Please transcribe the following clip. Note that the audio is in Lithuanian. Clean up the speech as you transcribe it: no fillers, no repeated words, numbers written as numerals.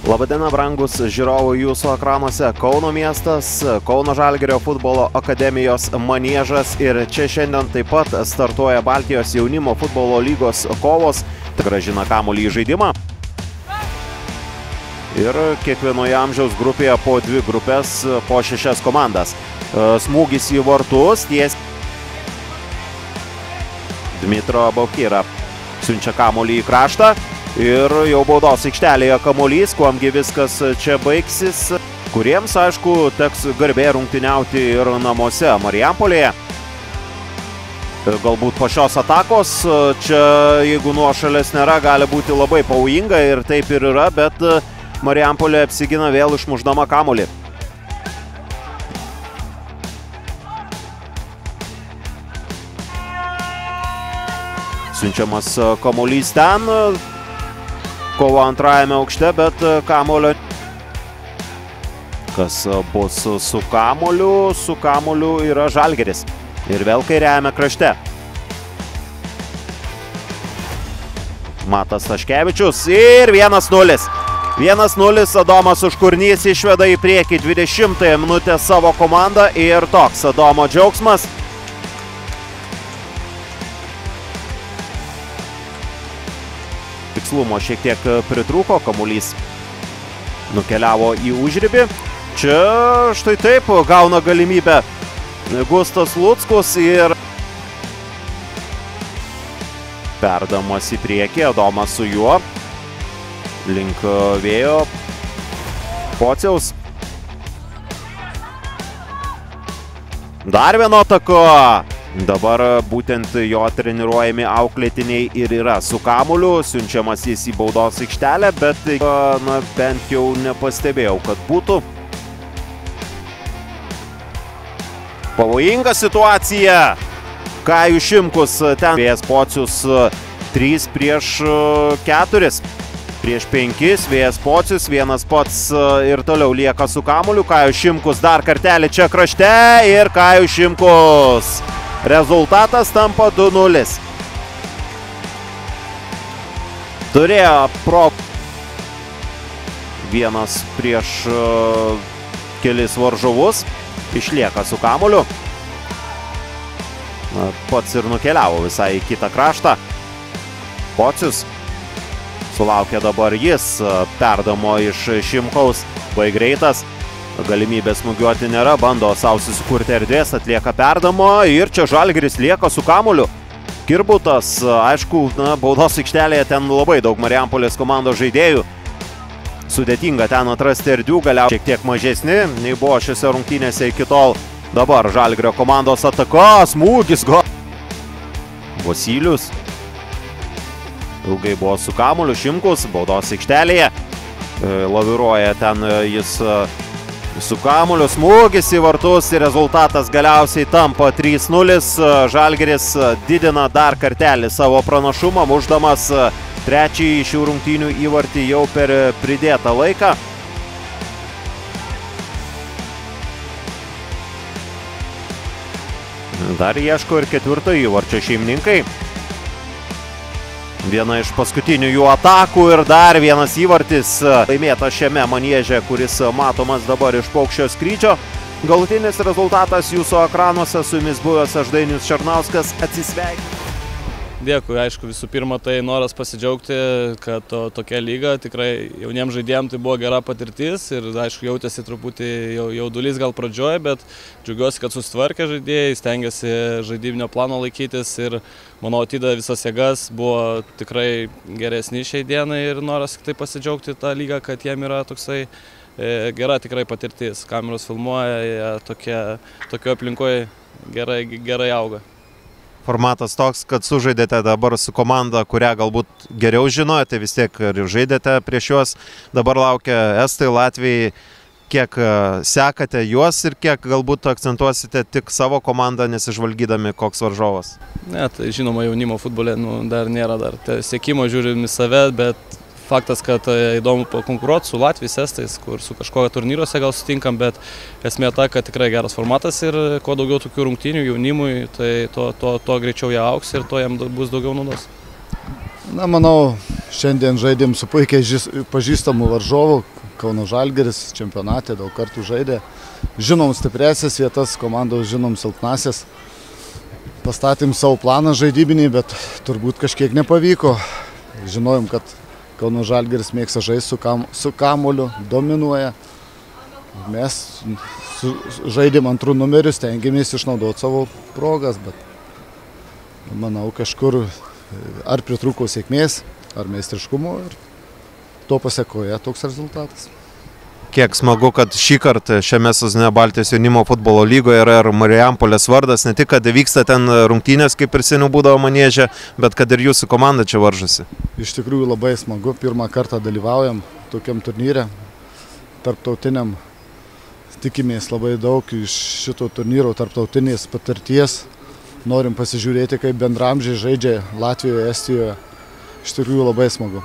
Labadiena, brangus žiūrovų, jūsų ekranuose Kauno miestas, Kauno Žalgirio futbolo akademijos maniežas ir čia šiandien taip pat startuoja Baltijos jaunimo futbolo lygos kovos. Grąžina kamuolį į žaidimą. Ir kiekvienoje amžiaus grupėje po 2 grupės, po 6 komandas. Smūgis į vartus, ties Dmitro Baukyra siunčia kamuolį į kraštą. Ir jau baudos aikštelėje kamuolys, kuomgi viskas čia baigsis, kuriems, aišku, teks garbė rungtyniauti ir namuose Marijampolėje. Galbūt po šios atakos čia, jeigu nuošalės nėra, gali būti labai pavojinga ir taip ir yra, bet Marijampolė apsigina vėl išmušdama kamuolį. Siunčiamas kamuolys ten. Kova antrajame aukšte, bet kamuolio. Kas bus su kamuoliu? Su kamuoliu yra Žalgiris. Ir vėl kairiajame krašte. Matas Taškevičius ir 1-0. 1-0 Adomas Užkurnys išveda į priekį 20-ąją minutę savo komandą ir toks Adomo džiaugsmas. Tikslumo šiek tiek pritrūko, kamuolys nukeliavo į užribį. Čia štai taip gauna galimybę Gustas Luckus ir perdamas į priekį, Adomas su juo link vėjo Pociaus. Dar vieno atako. Dabar būtent jo treniruojami auklėtiniai ir yra su kamuoliu, siunčiamas jis į baudos aikštelę, bet bent jau nepastebėjau, kad būtų. Pavojinga situacija. Kajus Šimkus ten. Vėjas Pocius 3 prieš 4. Prieš 5, Vėjas Pocius, vienas pats ir toliau lieka su kamuoliu. Kajus Šimkus dar kartelį čia krašte ir Kajus Šimkus. Rezultatas tampa 2-0. Turėjo vienas prieš kelis varžovus. Išlieka su kamuoliu. Pats ir nukeliavo visai į kitą kraštą. Pocius. Sulaukė dabar jis perdamo iš Šimkaus. Bai greitas. Galimybės smūgiuoti nėra, bando savo susikurti erdvės, atlieka perdamo ir čia Žalgiris lieka su kamuoliu. Kirbutas, aišku, baudos aikštelėje ten labai daug Marijampolės komandos žaidėjų. Sudėtinga ten atrasti erdvių, galiausiai šiek tiek mažesni, nei buvo šiose rungtynėse iki tol. Dabar Žalgirio komandos ataka, smūgis, Vasilius. Ilgai buvo su kamuoliu, Šimkus, baudos aikštelėje. Laviruoja ten jis su kamuoliu, smūgis į vartus ir rezultatas galiausiai tampa 3-0. Žalgiris didina dar kartelį savo pranašumą, mušdamas trečiąjį šių rungtynių įvartį jau per pridėtą laiką. Dar ieško ir 4. įvarčio šeimininkai. Viena iš paskutinių jų atakų ir dar vienas įvartis laimėtas šiame manieže, kuris matomas dabar iš paukščio skrydžio. Galutinis rezultatas jūsų ekranuose, su jumis buvęs aš Dainius Černauskas, atsisveikinu. Dėkui, aišku, visų pirma, tai noras pasidžiaugti, kad tokia lyga tikrai jauniems žaidėjams tai buvo gera patirtis ir, aišku, jautėsi truputį jaudulys gal pradžioje, bet džiaugiuosi, kad susitvarkė žaidėjai, stengiasi žaidybinio plano laikytis ir, manau, atidavė visas jėgas, buvo tikrai geresni šiai dienai ir noras tai pasidžiaugti tą lygą, kad jiem yra toksai gera tikrai patirtis. Kameros filmuoja, jie tokio aplinkoje gerai auga. Formatas toks, kad sužaidėte dabar su komanda, kurią galbūt geriau žinojate, vis tiek ir žaidėte prieš juos. Dabar laukia Estai, Latvijai. Kiek sekate juos ir kiek galbūt akcentuosite tik savo komandą, nesižvalgydami koks varžovas? Ne, tai žinoma, jaunimo futbole dar nėra siekimo, žiūrim į save, bet faktas, kad įdomu pakonkuruoti su Latvijais, Estais, kur su kažkokia turnyruose gal sutinkam, bet esmė ta, kad tikrai geras formatas ir kuo daugiau tokių rungtynių jaunimui, tai tuo greičiau jie augs ir tuo jam bus daugiau naudos. Na, manau, šiandien žaidėm su puikiai pažįstamu varžovu. Kauno Žalgiris čempionate daug kartų žaidė. Žinom stipresias vietas, komandos žinom silpnasias. Pastatėm savo planą žaidybinį, bet turbūt kažkiek nepavyko. Žinojom, kad Kauno Žalgiris mėgsta žaisti su kamuoliu, dominuoja. Mes žaidėm antrų numerius, stengiamės išnaudoti savo progas, bet manau, kažkur ar pritrūko sėkmės, ar meistriškumo ir to pasekoja toks rezultatas. Kiek smagu, kad šį kartą šiame sezone Baltijos jaunimo futbolo lygoje yra ir Marijampolės vardas, ne tik, kad vyksta ten rungtynės, kaip ir seniau būdavo Manieže, bet kad ir jūsų komanda čia varžosi. Iš tikrųjų labai smagu, pirmą kartą dalyvaujam tokiam turnyre, tarptautiniam. Tikimės labai daug iš šito turnyro tarptautinės patirties. Norim pasižiūrėti, kaip bendramžiai žaidžia Latvijoje, Estijoje. Iš tikrųjų labai smagu.